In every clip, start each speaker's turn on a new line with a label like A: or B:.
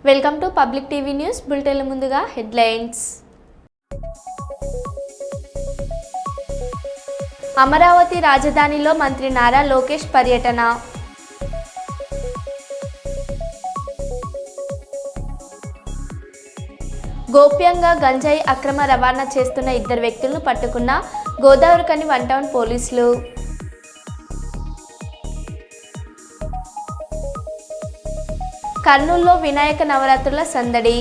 A: Welcome to public TV news బులెటిన్ల ముందుగా headlines. Amaravati రాజధానిలో మంత్రి నారా లోకేష్ పర్యటన. గోప్యంగా గంజాయి అక్రమ రవాణా చేస్తున్న 2 వ్యక్తులను పట్టుకున్న గోదావరిఖని 1 టౌన్ పోలీసులు. కర్నూలులో వినాయక నవరాత్రుల సందడి.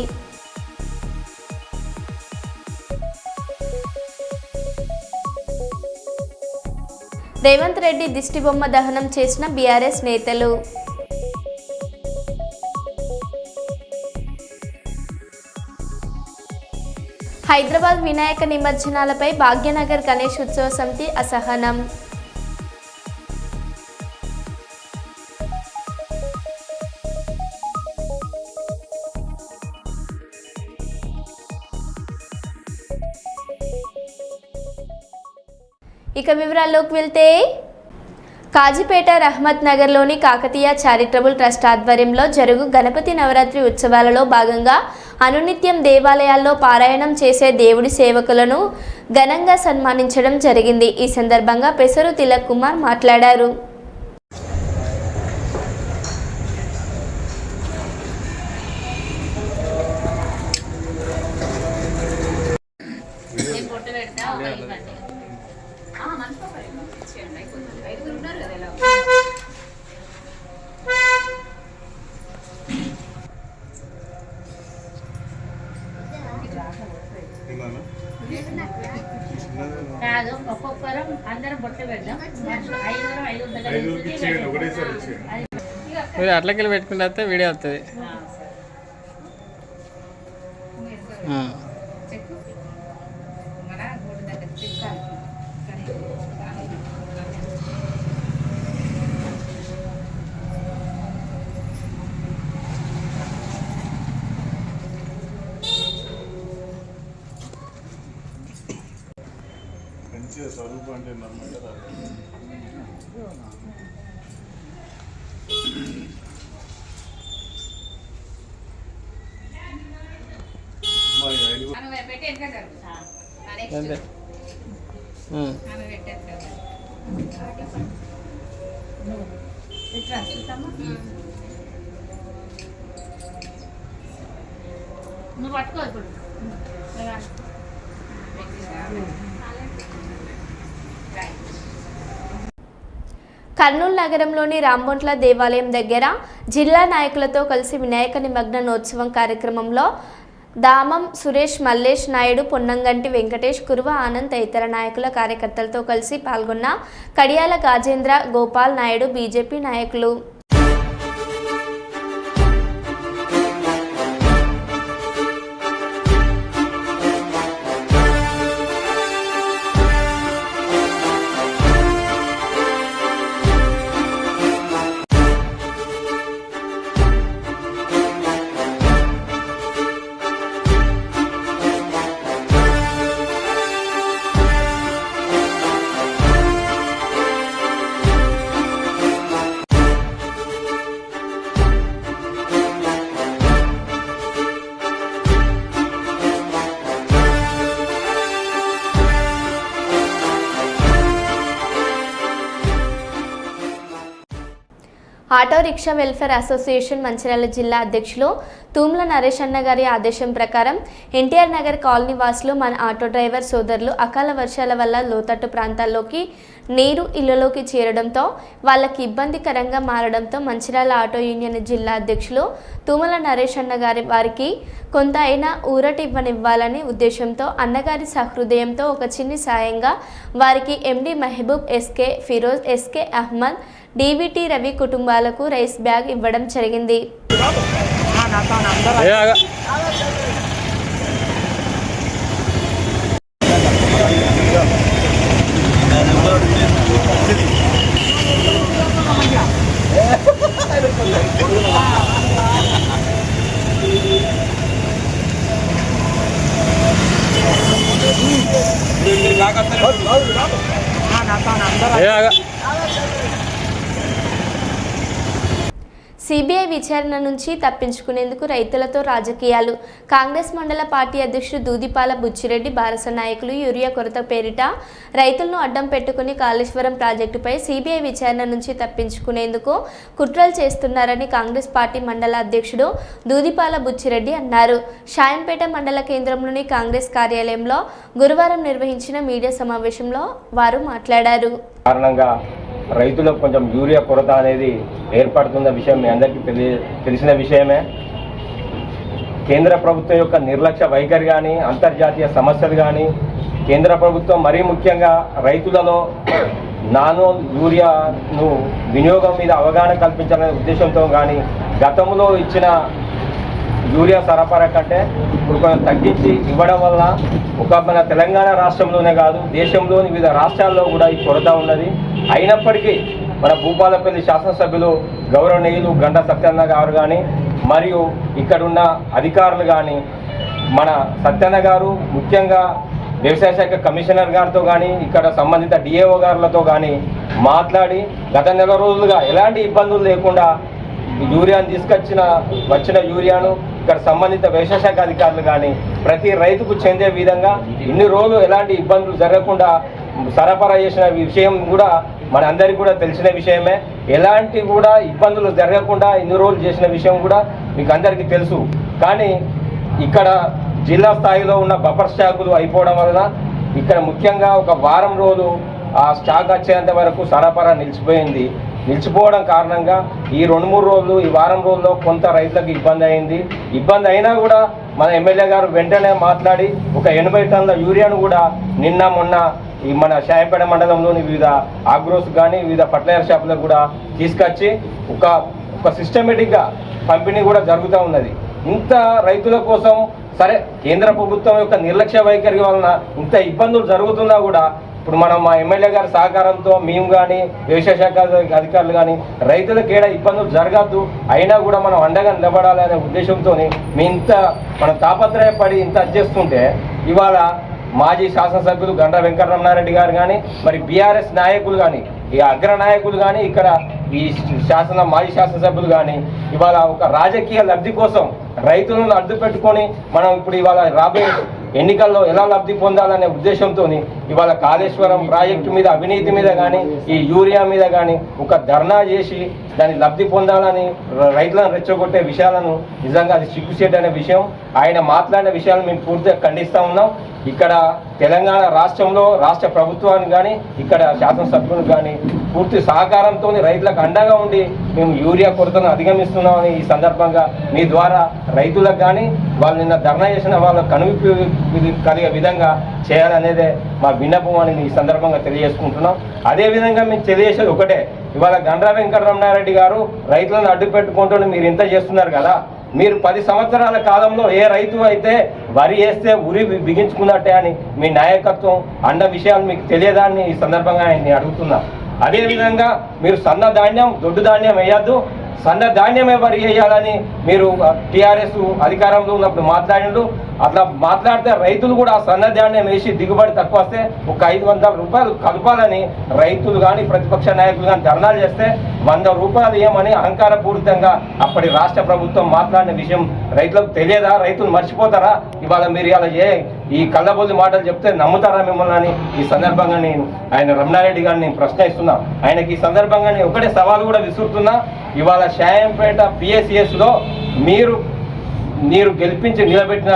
A: రేవంత్ రెడ్డి దిష్టిబొమ్మ దహనం చేసిన బీఆర్ఎస్ నేతలు. హైదరాబాద్ వినాయక నిమజ్జనాలపై భాగ్యనగర్ గణేష్ ఉత్సవ సమితి అసహనం. ఇక వివరాల్లోకి వెళ్తే కాజీపేట రహమత్ నగర్లోని కాకతీయ చారిటబుల్ ట్రస్ట్ ఆధ్వర్యంలో జరుగు గణపతి నవరాత్రి ఉత్సవాలలో భాగంగా అనునిత్యం దేవాలయాల్లో పారాయణం చేసే దేవుడి సేవకులను ఘనంగా సన్మానించడం జరిగింది. ఈ సందర్భంగా పెసరు తిలక్ కుమార్ మాట్లాడారు.
B: కాదు ఒక్కొక్కరం అందరం బొట్టు పెడదాం. 5
C: అట్లకెళ్ళి పెట్టుకుంటే వీడియో వస్తుంది.
D: స్వరూపం అంటే నమ్మంటారా?
B: నువ్వు పట్టుకో ఇప్పుడు.
A: కర్నూలు నగరంలోని రాంబొంట్ల దేవాలయం దగ్గర జిల్లా నాయకులతో కలిసి వినాయక నిమజ్జనోత్సవం కార్యక్రమంలో దామం సురేష్, మల్లేష్ నాయుడు, పొన్నంగంటి వెంకటేష్, కురువ ఆనంద్ తదితర నాయకుల కార్యకర్తలతో కలిసి పాల్గొన్న కడియాల గాజేంద్ర, గోపాల్ నాయుడు బీజేపీ నాయకులు. Auto rickshaw welfare association Mancherial జిల్లా అధ్యక్షులు తూమ్ల నరేష్ అన్న గారి ఆదేశం ప్రకారం ఎన్టీఆర్ నగర్ కాలనీ వాసులు మన ఆటో డ్రైవర్ సోదరులు అకాల వర్షాల వల్ల లోతట్టు ప్రాంతాల్లోకి నీరు ఇళ్లలోకి చేరడంతో వాళ్ళకి ఇబ్బందికరంగా మారడంతో మంచిర్యాల ఆటో యూనియన్ జిల్లా అధ్యక్షులు తూమల నరేష్ అన్న గారి వారికి కొంత అయినా ఊరట ఇవ్వనివ్వాలనే ఉద్దేశంతో అన్నగారి సహృదయంతో ఒక చిన్ని సాయంగా వారికి MD Mahaboob, SK Firoz, SK Ahmed, DVT Ravi కుటుంబాలకు రైస్ బ్యాగ్ ఇవ్వడం జరిగింది. సిబిఐ విచారణ నుంచి తప్పించుకునేందుకు రైతులతో రాజకీయాలు. కాంగ్రెస్ మండల పార్టీ అధ్యక్షుడు దూదిపాల బుచ్చిరెడ్డి బారస నాయకులు యూరియా కొరత పేరిట రైతులను అడ్డం పెట్టుకుని కాళేశ్వరం ప్రాజెక్టుపై సిబిఐ విచారణ నుంచి తప్పించుకునేందుకు కుట్రలు చేస్తున్నారని కాంగ్రెస్ పార్టీ మండల అధ్యక్షుడు దూదిపాల బుచ్చిరెడ్డి అన్నారు. షాయంపేట మండల కేంద్రంలోని కాంగ్రెస్ కార్యాలయంలో గురువారం నిర్వహించిన మీడియా సమావేశంలో వారు మాట్లాడారు.
C: రైతులకు కొంచెం యూరియా కొరత అనేది ఏర్పడుతున్న విషయం మీ అందరికీ తెలిసిన విషయమే. కేంద్ర ప్రభుత్వం యొక్క నిర్లక్ష్య వైఖరి కానీ, అంతర్జాతీయ సమస్యలు కానీ, కేంద్ర ప్రభుత్వం మరీ ముఖ్యంగా రైతులలో నానో యూరియాను వినియోగం మీద అవగాహన కల్పించాలనే ఉద్దేశంతో కానీ గతంలో ఇచ్చిన యూరియా సరఫరా కంటే ఇప్పుడు కొంచెం తగ్గించి ఇవ్వడం వల్ల మన తెలంగాణ రాష్ట్రంలోనే కాదు దేశంలోని వివిధ రాష్ట్రాల్లో కూడా ఈ కొరత ఉన్నది. అయినప్పటికీ మన భూపాలపల్లి శాసనసభ్యులు గౌరవనీయులు గంటా సత్యన్న గారు కానీ మరియు ఇక్కడున్న అధికారులు కానీ మన సత్యన్న గారు ముఖ్యంగా వ్యవసాయ శాఖ కమిషనర్ గారితో కానీ ఇక్కడ సంబంధిత డిఏఓ గారులతో కానీ మాట్లాడి గత నెల రోజులుగా ఎలాంటి ఇబ్బందులు లేకుండా యూరియాను వచ్చిన యూరియాను ఇక్కడ సంబంధిత వ్యవసాయ శాఖ అధికారులు కానీ ప్రతి రైతుకు చెందే విధంగా ఇన్ని రోజులు ఎలాంటి ఇబ్బందులు జరగకుండా సరఫరా చేసిన విషయం కూడా మన అందరికీ కూడా తెలిసిన విషయమే. ఎలాంటి కూడా ఇబ్బందులు జరగకుండా ఇన్ని రోజులు చేసిన విషయం కూడా మీకు అందరికీ తెలుసు. కానీ ఇక్కడ జిల్లా స్థాయిలో ఉన్న బఫర్ స్టాకులు అయిపోవడం వలన ఇక్కడ ముఖ్యంగా ఒక వారం రోజులు ఆ స్టాక్ వచ్చేంత వరకు సరఫరా నిలిచిపోవడం కారణంగా ఈ 2-3 రోజులు ఈ వారం రోజుల్లో కొంత రైతులకు ఇబ్బంది అయినా కూడా మన ఎమ్మెల్యే గారు వెంటనే మాట్లాడి ఒక 80 టన్నుల యూరియాను కూడా మొన్న ఈ మన షాయంపేట మండలంలోని వివిధ ఆగ్రోస్ కానీ వివిధ ఫర్టిలైజర్ షాపులకు కూడా తీసుకొచ్చి ఒక సిస్టమేటిక్గా పంపిణీ కూడా జరుగుతూ ఉన్నది. ఇంత రైతుల కోసం సరే కేంద్ర ప్రభుత్వం యొక్క నిర్లక్ష్య వైఖరి వలన ఇంత ఇబ్బందులు జరుగుతున్నా కూడా ఇప్పుడు మనం మా ఎమ్మెల్యే గారి సహకారంతో మేము కానీ వ్యవసాయ శాఖ అధికారులు కానీ రైతులకు ఏడా ఇబ్బందులు జరగద్దు అయినా కూడా మనం అండగా నిలబడాలి అనే ఉద్దేశంతో మనం తాపత్రయపడి ఇంత చేస్తుంటే ఇవాళ మాజీ శాసనసభ్యులు గంటా వెంకటరమణారెడ్డి గారు కానీ మరి బీఆర్ఎస్ నాయకులు కానీ ఈ అగ్ర నాయకులు కానీ ఇక్కడ ఈ మాజీ శాసనసభ్యులు కానీ ఇవాళ ఒక రాజకీయ లబ్ధి కోసం రైతులను అడ్డు పెట్టుకొని మనం ఇప్పుడు ఇవాళ రాబోయే ఎన్నికల్లో ఎలా లబ్ధి పొందాలనే ఉద్దేశంతో ఇవాళ కాళేశ్వరం ప్రాజెక్టు మీద అవినీతి మీద కానీ ఈ యూరియా మీద కానీ ఒక ధర్నా చేసి దాన్ని లబ్ధి పొందాలని రైతులను రెచ్చగొట్టే విషయాలను నిజంగా అది సిగ్గుచేటు అనే విషయం. ఆయన మాట్లాడిన విషయాలను మేము పూర్తిగా ఖండిస్తూ ఉన్నాం. ఇక్కడ తెలంగాణ రాష్ట్రంలో రాష్ట్ర ప్రభుత్వానికి కానీ ఇక్కడ శాసనసభ్యులకు కానీ పూర్తి సహకారంతో రైతులకు అండగా ఉండి మేము యూరియా కొరతను అధిగమిస్తున్నామని ఈ సందర్భంగా మీ ద్వారా రైతులకు కానీ వాళ్ళు నిన్న ధర్నా చేసిన వాళ్ళ కనువిప్పు కలిగే విధంగా చేయాలనేదే మా విన్నపం అని ఈ సందర్భంగా తెలియజేసుకుంటున్నాం. అదేవిధంగా మేము తెలియజేసేది ఒకటే, ఇవాళ గంటా వెంకటరమణారెడ్డి గారు రైతులను అడ్డు పెట్టుకుంటూ మీరు ఇంత చేస్తున్నారు కదా, మీరు 10 సంవత్సరాల కాలంలో ఏ రైతు అయితే వరి వేస్తే ఉరి బిగించుకున్నట్టే అని మీ నాయకత్వం అన్న విషయాలు మీకు తెలియదాన్ని ఈ సందర్భంగా ఆయన్ని అడుగుతున్నా. అదేవిధంగా మీరు సన్న ధాన్యం దొడ్డు ధాన్యం వేయద్దు, సన్న ధాన్యమే వరి వేయాలని మీరు టీఆర్ఎస్ అధికారంలో ఉన్నప్పుడు మాట్లాడిండు. అట్లా మాట్లాడితే రైతులు కూడా ఆ సన్న ధాన్యం వేసి దిగుబడి తక్కువ వస్తే ఒక 500 రూపాయలు కలపాలని రైతులు కానీ ప్రతిపక్ష నాయకులు కానీ ధర్నాలు చేస్తే 100 రూపాయలు ఏమని అహంకారపూరితంగా అప్పటి రాష్ట్ర ప్రభుత్వం మాట్లాడిన విషయం రైతులకు తెలియదా? రైతులు మర్చిపోతారా? ఇవాళ మీరు ఇలా ఈ కళ్ళబొల్లి మాటలు చెప్తే నమ్ముతారా మిమ్మల్ని అని ఈ సందర్భంగా ఆయన రమణారెడ్డి గారిని నేను ప్రశ్నిస్తున్నా. ఆయనకి ఈ సందర్భంగా నేను ఒకటే సవాలు కూడా విసురుతున్నా. ఇవాళ షాయంపేట PSCSలో మీరు గెలిపించి నిలబెట్టిన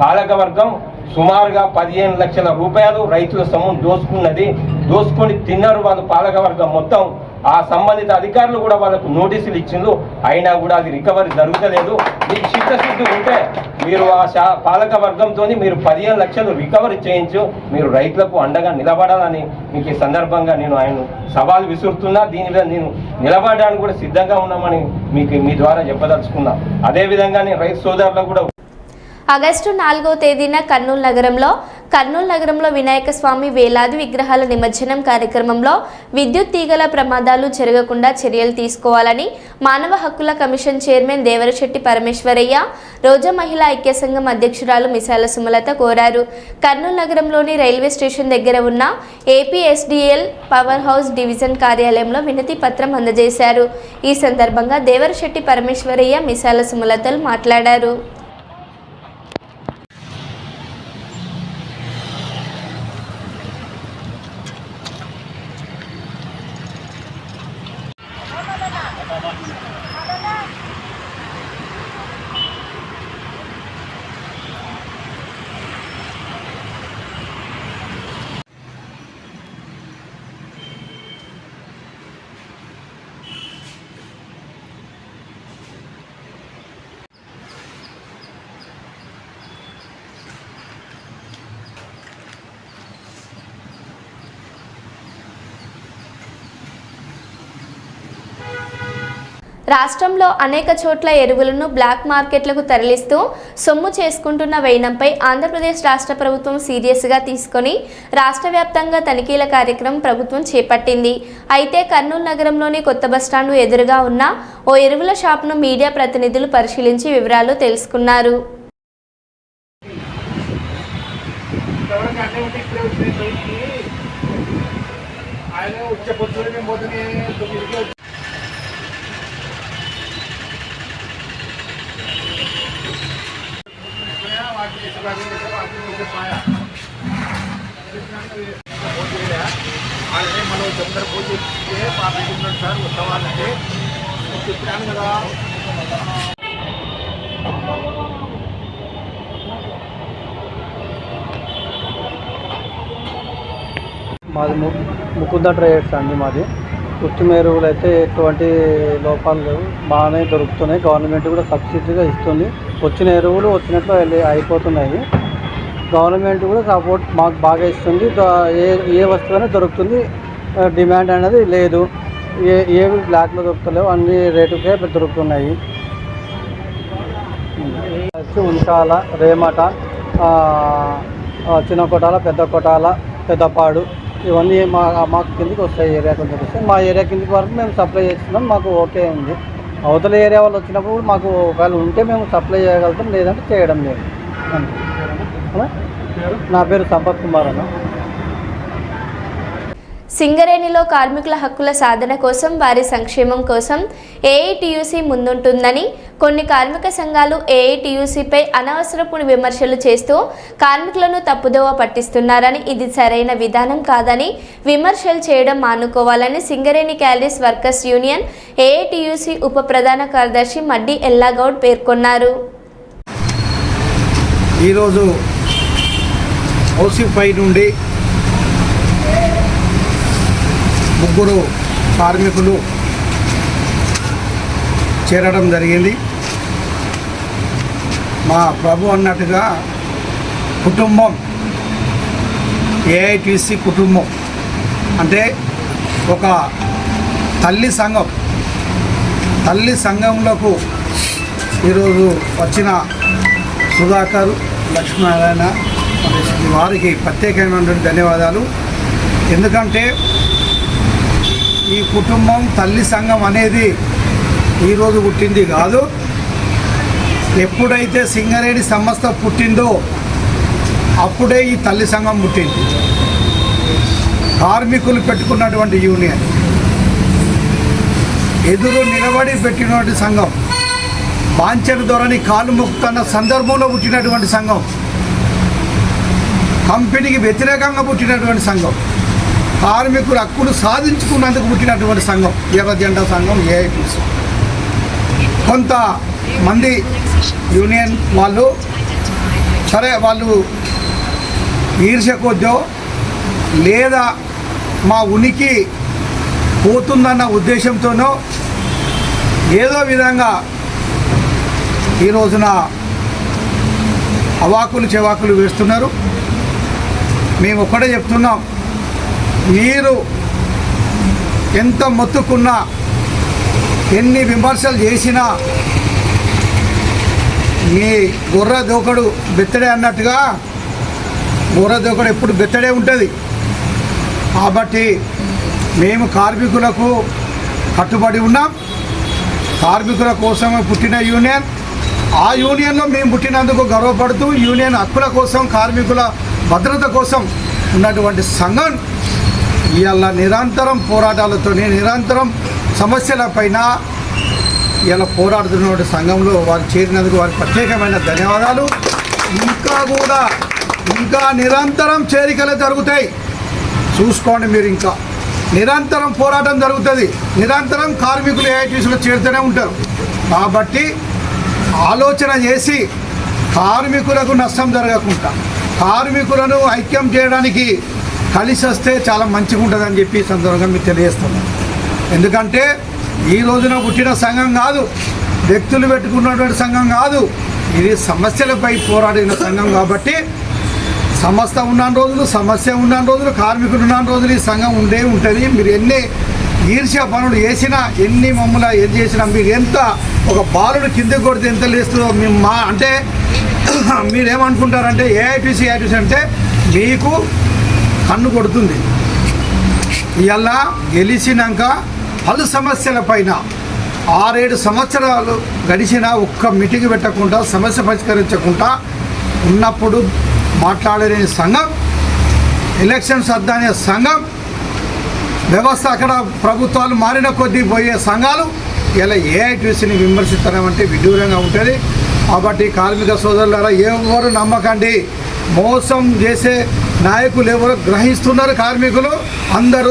C: పాలకవర్గం సుమారుగా 15 లక్షల రూపాయలు రైతుల సొమ్మును దోసుకొని తిన్నారు వాళ్ళు. పాలకవర్గం మొత్తం ఆ సంబంధిత అధికారులు కూడా వాళ్ళకు నోటీసులు ఇచ్చిండ్రు, అయినా కూడా అది రికవరీ జరుగుతలేదు. మీకు చిత్తశుద్ధి ఉంటే మీరు ఆ పాలక వర్గంతో మీరు 15 లక్షలు రికవరీ చేయించు, మీరు రైతులకు అండగా నిలబడాలని మీకు ఈ సందర్భంగా నేను ఆయన సవాల్ విసురుతున్నా. దీని మీద నేను నిలబడడానికి కూడా సిద్ధంగా ఉన్నామని మీకు మీ ద్వారా చెప్పదలుచుకున్నా. అదేవిధంగా నేను రైతు సోదరులకు కూడా
A: ఆగస్టు 4వ తేదీన కర్నూలు నగరంలో వినాయక స్వామి వేలాది విగ్రహాల నిమజ్జనం కార్యక్రమంలో విద్యుత్ తీగల ప్రమాదాలు జరగకుండా చర్యలు తీసుకోవాలని మానవ హక్కుల కమిషన్ చైర్మన్ దేవరశెట్టి పరమేశ్వరయ్య, రోజా మహిళా ఐక్య సంఘం అధ్యక్షురాలు మిసాల సుమలత కోరారు. కర్నూలు నగరంలోని రైల్వే స్టేషన్ దగ్గర ఉన్న ఏపీఎస్డీఎల్ పవర్ హౌస్ డివిజన్ కార్యాలయంలో వినతి పత్రం అందజేశారు. ఈ సందర్భంగా దేవరశెట్టి పరమేశ్వరయ్య, మిసాల సుమలతలు మాట్లాడారు. రాష్ట్రంలో అనేక చోట్ల ఎరువులను బ్లాక్ మార్కెట్లకు తరలిస్తూ సొమ్ము చేసుకుంటున్న వైనంపై ఆంధ్రప్రదేశ్ రాష్ట్ర ప్రభుత్వం సీరియస్గా తీసుకొని రాష్ట్ర వ్యాప్తంగా తనిఖీల కార్యక్రమం ప్రభుత్వం చేపట్టింది. అయితే కర్నూలు నగరంలోని కొత్త బస్టాండు ఎదురుగా ఉన్న ఓ ఎరువుల షాప్ను మీడియా ప్రతినిధులు పరిశీలించి వివరాలు తెలుసుకున్నారు.
E: మనం తొందర పోతే పాపం సార్ ఉత్తవాలంటే చెప్పాను కదా.
F: మాది ముకుంద ట్రేడర్స్ అండి. మాది ఉత్తమ ఎరువులు అయితే ఎటువంటి లోపాలు లేవు, బాగానే దొరుకుతున్నాయి. గవర్నమెంట్ కూడా సబ్సిడీగా ఇస్తుంది. వచ్చిన ఎరువులు వచ్చినట్లు అయిపోతున్నాయి. గవర్నమెంట్ కూడా సపోర్ట్ మాకు బాగా ఇస్తుంది. ఏ వస్తువైనా దొరుకుతుంది. డిమాండ్ అనేది లేదు. ఏవి బ్లాక్లో దొరుకుతలేవు, అన్ని రేటుకే దొరుకుతున్నాయి. ఉంచాల, రేమట, చిన్న కొటాల, పెద్ద కొటాల, పెద్దపాడు ఇవన్నీ మాకు కిందికి వస్తాయి. ఏరియా కిందకి వస్తాయి. మా ఏరియా కిందికి వరకు మేము సప్లై చేస్తున్నాం. మాకు ఓకే ఉంది. అవతల ఏరియా వాళ్ళు వచ్చినప్పుడు మాకు ఒకవేళ ఉంటే మేము సప్లై చేయగలుగుతాం, లేదంటే చేయడం లేదు. నా పేరు సంపత్ కుమార్ అన్న.
A: సింగరేణిలో కార్మికుల హక్కుల సాధన కోసం, వారి సంక్షేమం కోసం ఏఐటీయూసీ ముందుంటుందని, కొన్ని కార్మిక సంఘాలు ఏఐటీయూసీపై అనవసరపు విమర్శలు చేస్తూ కార్మికులను తప్పుదోవ పట్టిస్తున్నారని, ఇది సరైన విధానం కాదని, విమర్శలు చేయడం మానుకోవాలని Singareni collieries workers union AITUC ఉప ప్రధాన కార్యదర్శి మడ్డి ఎల్లాగౌడ్ పేర్కొన్నారు.
E: ఈరోజు ఓసీ5 నుండి 3 కార్మికులు చేరడం జరిగింది. మా ప్రభు అన్నట్టుగా కుటుంబం, ఏఐటీసీ కుటుంబం అంటే ఒక తల్లి సంఘం. తల్లి సంఘంలోకి ఈరోజు వచ్చిన సుధాకర్, లక్ష్మీనారాయణ వారికి ప్రత్యేకమైనటువంటి ధన్యవాదాలు. ఎందుకంటే ఈ కుటుంబం, తల్లి సంఘం అనేది ఈరోజు పుట్టింది కాదు. ఎప్పుడైతే సింగరేణి సంస్థ పుట్టిందో అప్పుడే ఈ తల్లి సంఘం పుట్టింది. కార్మికులు పెట్టుకున్నటువంటి యూనియన్, ఎదురు నిలబడి పెట్టినటువంటి సంఘం, బాంఛన ధోరణి కాలు మొక్కుతున్న సందర్భంలో పుట్టినటువంటి సంఘం, కంపెనీకి వ్యతిరేకంగా పుట్టినటువంటి సంఘం, కార్మికుల హక్కులు సాధించుకున్నందుకు పుట్టినటువంటి సంఘం ఎర్ర జెండా సంఘం ఏఐటీసీ. కొంతమంది యూనియన్ వాళ్ళు సరే వాళ్ళు ఈర్ష్య కొద్దో లేదా మా ఉనికి పోతుందన్న ఉద్దేశంతోనో ఏదో విధంగా ఈ రోజున అవాకులు చెవాకులు వేస్తున్నారు. మేము ఒక్కడే చెప్తున్నాం, మీరు ఎంత మొత్తుకున్నా, ఎన్ని విమర్శలు చేసినా మీ గొర్రె దూకడు బెత్తడే అన్నట్టుగా గొర్రె దూకడు ఎప్పుడు బెత్తడే ఉంటుంది. కాబట్టి మేము కార్మికులకు కట్టుబడి ఉన్నాం. కార్మికుల కోసమే పుట్టిన యూనియన్. ఆ యూనియన్లో మేము పుట్టినందుకు గర్వపడుతూ యూనియన్ హక్కుల కోసం, కార్మికుల భద్రత కోసం ఉన్నటువంటి సంఘం ఇవాళ నిరంతరం పోరాటాలతోనే, నిరంతరం సమస్యలపైన ఇలా పోరాడుతున్నటువంటి సంఘంలో వారు చేరినందుకు వారికి ప్రత్యేకమైన ధన్యవాదాలు. ఇంకా నిరంతరం చేరికలు జరుగుతాయి. చూసుకోండి మీరు, ఇంకా నిరంతరం పోరాటం జరుగుతుంది. నిరంతరం కార్మికులు ఏఐటీసీలో చేరుతూనే ఉంటారు. కాబట్టి ఆలోచన చేసి కార్మికులకు నష్టం జరగకుండా కార్మికులను ఐక్యం చేయడానికి కలిసి వస్తే చాలా మంచిగా ఉంటుందని చెప్పి ఈ సందర్భంగా మీకు తెలియజేస్తున్నాను. ఎందుకంటే ఈ రోజున పుట్టిన సంఘం కాదు, వ్యక్తులు పెట్టుకున్నటువంటి సంఘం కాదు, ఇది సమస్యలపై పోరాడిన సంఘం. కాబట్టి సమస్య ఉన్న రోజులు కార్మికులు ఉన్న రోజులు ఈ సంఘం ఉంటుంది. మీరు ఎన్ని ఈర్ష్య పనులు చేసినా, ఎన్ని మమ్మల్ని ఏది చేసినా, మీరు ఎంత ఒక బాలుడు కిందకి కొడితే ఎంత లేస్తుందో మేము అంటే మీరేమనుకుంటారంటే ఏఐటీసీ అంటే మీకు కన్ను కొడుతుంది. ఇలా గెలిచినాక పలు సమస్యల పైన 6-7 సంవత్సరాలు గడిచినా ఒక్క మీటింగ్ పెట్టకుండా, సమస్య పరిష్కరించకుండా ఉన్నప్పుడు మాట్లాడలేని సంఘం, ఎలక్షన్స్ అద్దనే సంఘం, వ్యవస్థ అక్కడ ప్రభుత్వాలు మారిన కొద్దీ పోయే సంఘాలు ఇలా ఏఐటీసీని విమర్శిస్తామంటే విడ్డూరంగా ఉంటుంది. కాబట్టి కార్మిక సోదరులారా, ఎవరు నమ్మకండి. మోసం చేసే నాయకులు ఎవరు గ్రహిస్తున్నారు. కార్మికులు అందరూ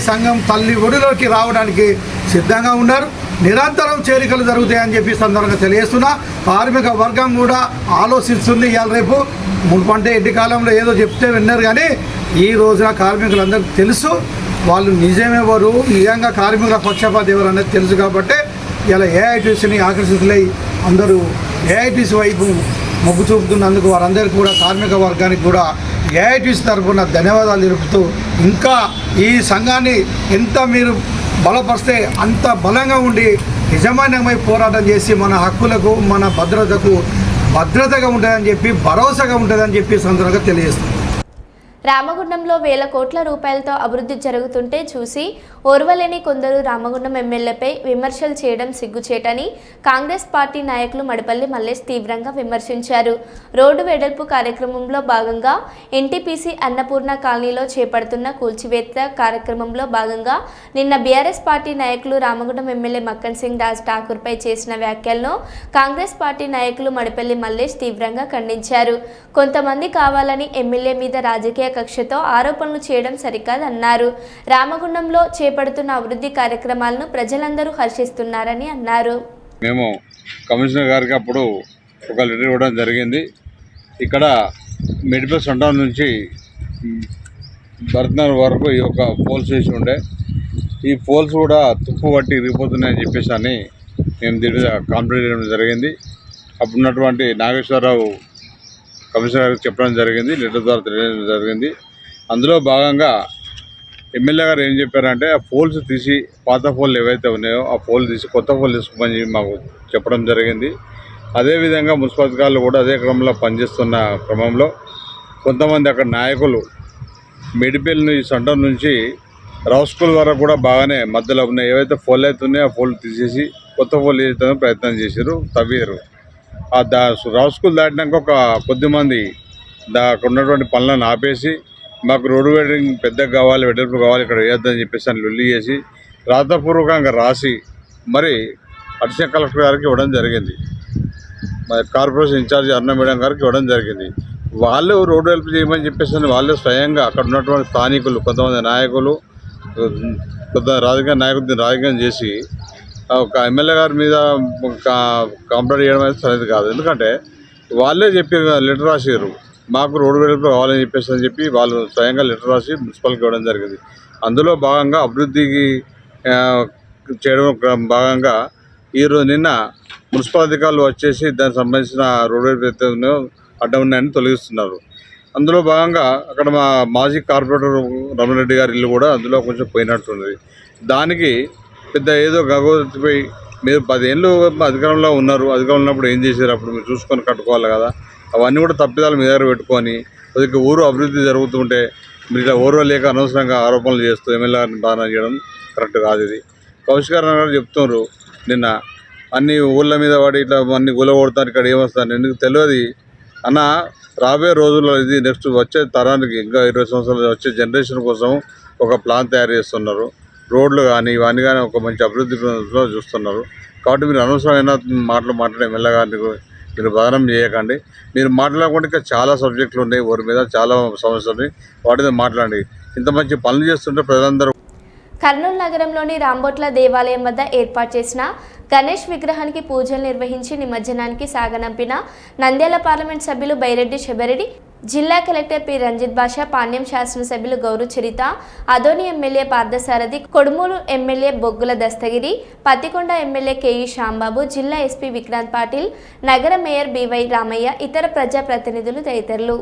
E: సంఘం తల్లి ఒడిలోకి రావడానికి సిద్ధంగా ఉన్నారు. నిరంతరం చేరికలు జరుగుతాయని చెప్పి సందర్భంగా తెలియజేస్తున్నా. కార్మిక వర్గం కూడా ఆలోచిస్తుంది. ఇవాళ రేపు మునుపంటే ఎడ్డి కాలంలో ఏదో చెప్తే విన్నారు, కానీ ఈ రోజున కార్మికులందరికీ తెలుసు వాళ్ళు నిజమెవరు, నిజంగా కార్మికుల పక్షపాతి ఎవరు అనేది తెలుసు. కాబట్టి ఇలా ఏఐటీసీని ఆకర్షితులై అందరూ ఏఐటీసీ వైపు మొగ్గు చూపుతున్నందుకు వారందరికీ కూడా, కార్మిక వర్గానికి కూడా ఏఐటీసీ తరఫున ధన్యవాదాలు తెలుపుతూ, ఇంకా ఈ సంఘాన్ని ఎంత మీరు బలపరిస్తే అంత బలంగా ఉండి నిజమైనమై పోరాటం చేసి మన హక్కులకు, మన భద్రతగా ఉంటుందని చెప్పి, భరోసాగా ఉంటుందని చెప్పి సందర్భంగా తెలియజేస్తుంది.
A: రామగుండంలో వేల కోట్ల రూపాయలతో అభివృద్ధి జరుగుతుంటే చూసి ఓర్వలేని కొందరు రామగుండం ఎమ్మెల్యేపై విమర్శలు చేయడం సిగ్గుచేటని కాంగ్రెస్ పార్టీ నాయకులు మడిపల్లి మల్లేష్ తీవ్రంగా విమర్శించారు. రోడ్డు వెడల్పు కార్యక్రమంలో భాగంగా ఎన్టీపీసీ అన్నపూర్ణ కాలనీలో చేపడుతున్న కూల్చివేత కార్యక్రమంలో భాగంగా నిన్న బీఆర్ఎస్ పార్టీ నాయకులు రామగుండం ఎమ్మెల్యే మక్కన్ సింగ్ రాజ్ ఠాకూర్పై చేసిన వ్యాఖ్యలను కాంగ్రెస్ పార్టీ నాయకులు మడిపల్లి మల్లేష్ తీవ్రంగా ఖండించారు. కొంతమంది కావాలని ఎమ్మెల్యే మీద రాజకీయ కక్షతో ఆరోపణలు చేయడం సరికాదన్నారు. రామగుండంలో చేపడుతున్న అభివృద్ధి కార్యక్రమాలను ప్రజలందరూ హర్షిస్తున్నారని అన్నారు.
G: మేము కమిషనర్ గారికి అప్పుడు ఒక లెటర్ ఇవ్వడం జరిగింది. ఇక్కడ మెడిపల్ సెంటర్ నుంచి భరత్నగర్ వరకు ఈ యొక్క పోల్స్ వేసి ఉండే, ఈ పోల్స్ కూడా తుప్పు పట్టి ఇరిగిపోతున్నాయని చెప్పేసి అని మేము దీని మీద కంప్లైంట్ చేయడం జరిగింది. అప్పుడున్నటువంటి నాగేశ్వరరావు కమిషనర్ గారికి చెప్పడం జరిగింది, లెటర్ ద్వారా తెలియజేయడం జరిగింది. అందులో భాగంగా ఎమ్మెల్యే గారు ఏం చెప్పారంటే ఆ పోల్స్ తీసి, పాత పోల్ ఏవైతే ఉన్నాయో ఆ పోల్ తీసి కొత్త పోల్ తీసుకోమని మాకు చెప్పడం జరిగింది. అదేవిధంగా మున్సిపాలిటీలు కూడా అదే క్రమంలో పనిచేస్తున్న క్రమంలో కొంతమంది అక్కడ నాయకులు మెడిపల్ని ఈ సెంటర్ నుంచి రావు స్కూల్ వరకు కూడా బాగానే మధ్యలో ఉన్నాయి, ఏవైతే పోల్ అయితే ఉన్నాయో ఆ పోల్ తీసేసి కొత్త పోల్ వేయడానికి ప్రయత్నం చేశారు, తవ్వారు. ఆ రావు స్కూల్ దాటినాక ఒక కొద్దిమంది అక్కడ ఉన్నటువంటి పనులను ఆపేసి మాకు రోడ్డు వెడల్పు పెద్దగా కావాలి, వెడల్పు కావాలి, ఇక్కడ వేయొద్దని చెప్పేసి అని లొల్లి చేసి రాతపూర్వకంగా రాసి మరి అడిషనల్ కలెక్టర్ గారికి ఇవ్వడం జరిగింది. మరి కార్పొరేషన్ ఇన్ఛార్జి అరుణ మేడం గారికి ఇవ్వడం జరిగింది. వాళ్ళు రోడ్డు వెడల్పు చేయమని చెప్పేసి వాళ్ళే స్వయంగా అక్కడ ఉన్నటువంటి స్థానికులు కొంతమంది నాయకులు, కొంత రాజకీయ నాయకులు రాజకీయం చేసి ఒక ఎమ్మెల్యే గారి మీద కంప్లైంట్ చేయడం అనేది సరైనది కాదు. ఎందుకంటే వాళ్ళే చెప్పి లెటర్ రాసారు, మాకు రోడ్డు వెడల్పు కావాలని చెప్పేసి అని చెప్పి వాళ్ళు స్వయంగా లెటర్ రాసి మున్సిపల్కి ఇవ్వడం జరిగింది. అందులో భాగంగా అభివృద్ధికి చేయడం భాగంగా ఈరోజు నిన్న మున్సిపల్ అధికారులు వచ్చేసి దానికి సంబంధించిన రోడ్డు వెడల్పు అడ్డం ఉన్నాయని తొలగిస్తున్నారు. అందులో భాగంగా అక్కడ మా మాజీ కార్పొరేటర్ రమణరెడ్డి గారి ఇల్లు కూడా అందులో కొంచెం పోయినట్టుంది. దానికి పెద్ద ఏదో గగోతిపై మీరు 10 ఏళ్ళు అధికారంలో ఉన్నారు, అధికారంలో ఉన్నప్పుడు ఏం చేశారు, అప్పుడు మీరు చూసుకొని కట్టుకోవాలి కదా. అవన్నీ కూడా తప్పిదాలు మీ దగ్గర పెట్టుకొని కొద్దిగా ఊరు అభివృద్ధి జరుగుతుంటే మీరు ఇలా ఊరు లేక అనవసరంగా ఆరోపణలు చేస్తూ ఎమ్మెల్యే గారిని బాధ చేయడం కరెక్ట్ కాదు. ఇది కౌశిక్ గారు చెప్తున్నారు నిన్న అన్ని ఊళ్ళ మీద వాడి ఇట్లా అన్ని గుల కొడతారు, ఇక్కడ ఏమొస్తారు ఎందుకు తెలియదు అన్న. రాబోయే రోజుల్లో ఇది నెక్స్ట్ వచ్చే తరానికి ఇంకా 20 సంవత్సరాలు వచ్చే జనరేషన్ కోసం ఒక ప్లాన్ తయారు చేస్తున్నారు. రోడ్లు కానీ ఇవన్నీ కానీ ఒక మంచి అభివృద్ధిలో చూస్తున్నారు. కాబట్టి మీరు అనవసరమైన మాటలు మాట్లాడే ఎమ్మెల్యే గారిని మీరు బదనం చేయకండి. మీరు మాట్లాడకుండా ఇంకా చాలా సబ్జెక్టులు ఉన్నాయి, ఊరి మీద చాలా సమస్యలు ఉన్నాయి, వాటి మీద మాట్లాడండి. ఇంత మంచి పనులు చేస్తుంటే ప్రజలందరూ.
A: కర్నూలు నగరంలోని రాంబొట్ల దేవాలయం వద్ద ఏర్పాటు చేసిన గణేష్ విగ్రహానికి పూజలు నిర్వహించి నిమజ్జనానికి సాగనంపిన నంద్యాల పార్లమెంట్ సభ్యులు బైరెడ్డి శబరెడ్డి, జిల్లా కలెక్టర్ పి రంజిత్ బాషా, పాణ్యం శాసనసభ్యులు గౌరు చరిత, అదోని ఎమ్మెల్యే పార్థసారథి, కొడుమూరు ఎమ్మెల్యే బొగ్గుల దస్తగిరి, పత్తికొండ ఎమ్మెల్యే కేఈ శ్యాంబాబు, జిల్లా ఎస్పీ విక్రాంత్ పాటిల్, నగర మేయర్ బివై రామయ్య, ఇతర ప్రజాప్రతినిధులు తదితరులు.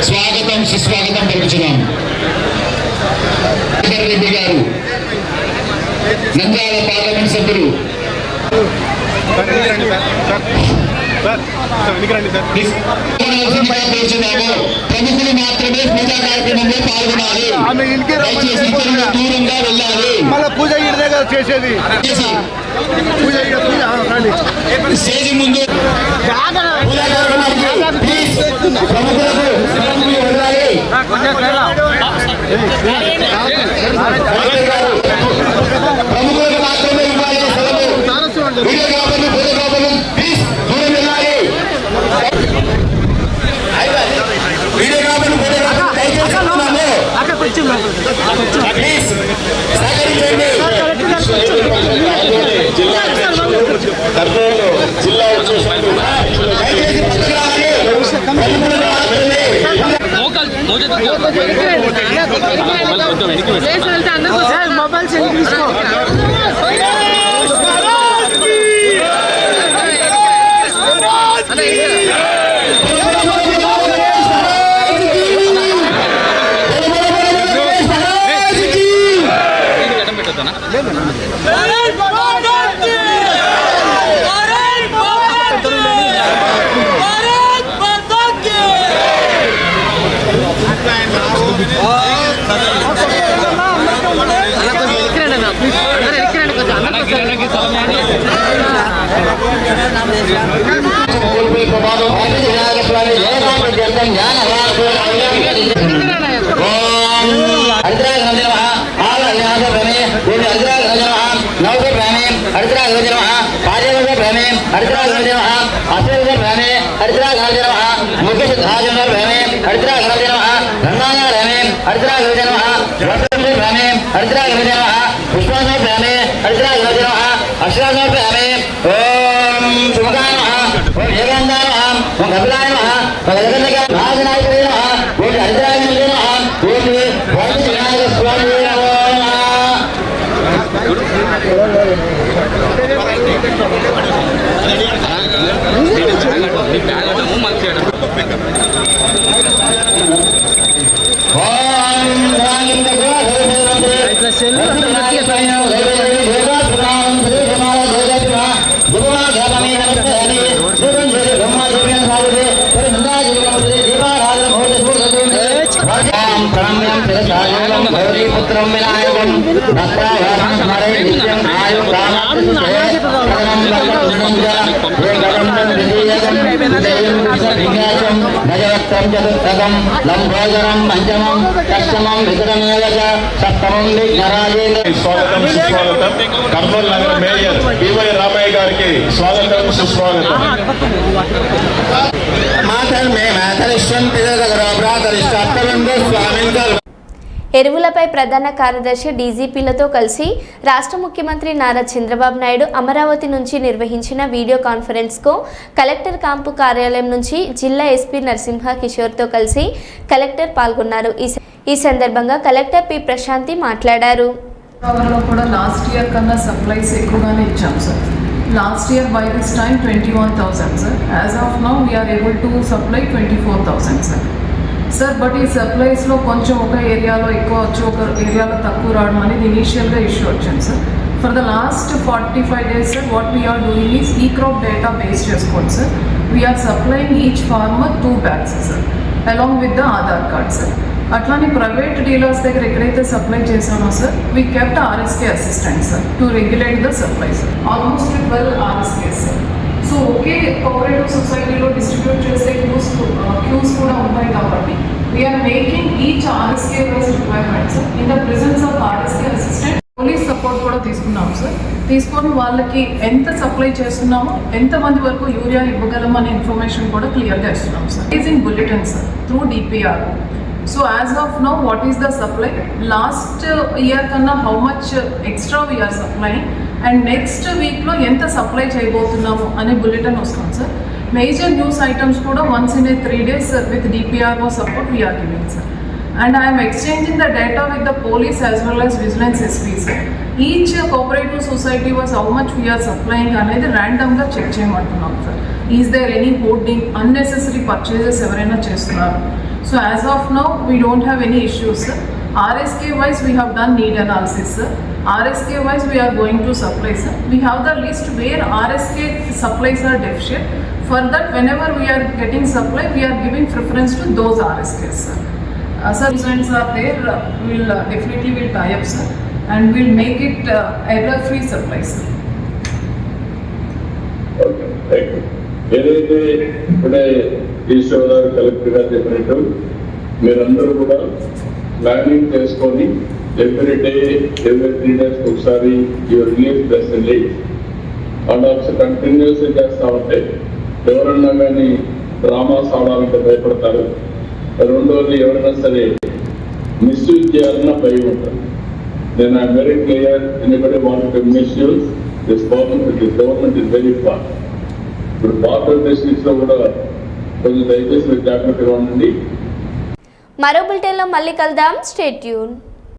H: స్వాగతం సుస్వాగతం పలుకుతున్నాం. రెడ్డి గారు నంద్యాల పార్లమెంట్ సభ్యులు ప్రముఖులు మాత్రమే పూజా కార్యక్రమంలో పాల్గొనాలి. దూరంగా వెళ్ళాలి.
E: చేసేది
H: స్టేజ్ ముందు ప్రముఖులకు మాత్రమే ఇవ్వాలి. వీడియోగ్రాఫర్లు ఫోటోగ్రాఫర్లు ప్లీజ్ దూరం వెళ్ళాలి. వీడియోగ్రాఫర్లు ఫోటోగ్రాఫర్లు దయచేసి ప్లీజ్ సహకరించండి. కర్నూలు జిల్లా వచ్చేసినట్టు దయచేసి పక్కకు రావాలి. ప్రముఖులకు మాత్రమే
F: మొబైల్ సెల్ తీసుకో.
H: లంబోదరం పంచమం కష్టమం వికటమేవ సప్తమం
D: స్వాగతం సుస్వాగతం. కర్నూలు నగర మేయర్ బివై రామయ్య గారికి స్వాగతం సుస్వాగతం.
A: ఎరువులపై ప్రధాన కార్యదర్శి డీజీపీలతో కలిసి రాష్ట్ర ముఖ్యమంత్రి నారా చంద్రబాబు నాయుడు అమరావతి నుంచి నిర్వహించిన వీడియో కాన్ఫరెన్స్కు కలెక్టర్ క్యాంపు కార్యాలయం నుంచి జిల్లా ఎస్పీ నరసింహ కిషోర్తో కలిసి కలెక్టర్ పాల్గొన్నారు. ఈ సందర్భంగా కలెక్టర్ పి ప్రశాంతి మాట్లాడారు.
I: కూడా లాస్ట్ ఇయర్ కన్నా సప్లైస్ ఎక్కువగానే ఇచ్చాం sir. Last year by this time 21,000 sir. As of now we are able to supply 24,000 sir. Sir, but ఈ సప్లైస్లో కొంచెం ఒక ఏరియాలో ఎక్కువ వచ్చి ఒక ఏరియాలో తక్కువ రావడం అనేది ఇనీషియల్గా ఇష్యూ వచ్చింది sir. For the last 45 days sir what we are doing is ఈ క్రాప్ డేటా బేస్ చేసుకోండి sir. We are supplying each farmer 2 bags sir along with the Aadhaar card sir. అట్లానే ప్రైవేట్ డీలర్స్ దగ్గర ఎక్కడైతే సప్లై చేసామో sir we kept RSK assistant sir to regulate the supply sir. Almost 12 RSK sir. So ఒకే cooperative సొసైటీలో distribute చేసే queues కూడా ఉంటాయి కాబట్టి we are making each RSK wise requirement sir in the presence of RSK assistant. Police support కూడా తీసుకున్నాము sir. తీసుకొని వాళ్ళకి ఎంత సప్లై చేస్తున్నామో ఎంతమంది వరకు యూరియా ఇవ్వగలం అనే ఇన్ఫర్మేషన్ కూడా క్లియర్గా ఇస్తున్నాం sir. Is in bulletin sir through DPR. So as of now, what is the supply? Last year kanna how much extra we are supplying and next week lo enta supply cheyabothunnamu ane bulletin vastam sir. Major news items kuda once in a 3 days sir with DPRO support we are giving sir. And I am exchanging the data with the police as well as vigilance SP sir. Each cooperative society was how much we are supplying anedi random ga check cheyamantunnam sir. Is there any hoarding, unnecessary purchases evaraina chestunnaru? So as of now, we don't have any issues, sir. RSK wise, we have done need analysis, sir. RSK wise, we are going to supply, sir. We have the list where RSK supplies are deficient. For that, whenever we are getting supply, we are giving preference to those RSKs, sir. Sir, results are there. We'll definitely will tie up, sir, and we'll make it error-free supply, sir.
D: Okay, thank you. ఏదైతే ఇప్పుడే ఈశ్వర్ గారు collector గారు చెప్పినట్టు మీరందరూ కూడా planning చేసుకొని every day every 3 days ఒకసారి your release press release and also కంటిన్యూస్గా చేస్తూ ఉంటే ఎవరన్నా కానీ డ్రామాస్ ఆడాలంటే భయపడతారు. రెండోది ఎవరైనా సరే మిస్యూజ్ చేయాలన్నా భయం ఉంటుంది. నేను I'm very clear, anybody want to misuse this government is very far. ఇప్పుడు బార్డర్ డిస్ట్రిక్ట్స్ లో కూడా కొంచెం దయచేసి జాగ్రత్తగా ఉండండి.
A: మరో బులెటిన్లో మళ్ళీ కలుద్దాం. Stay tune.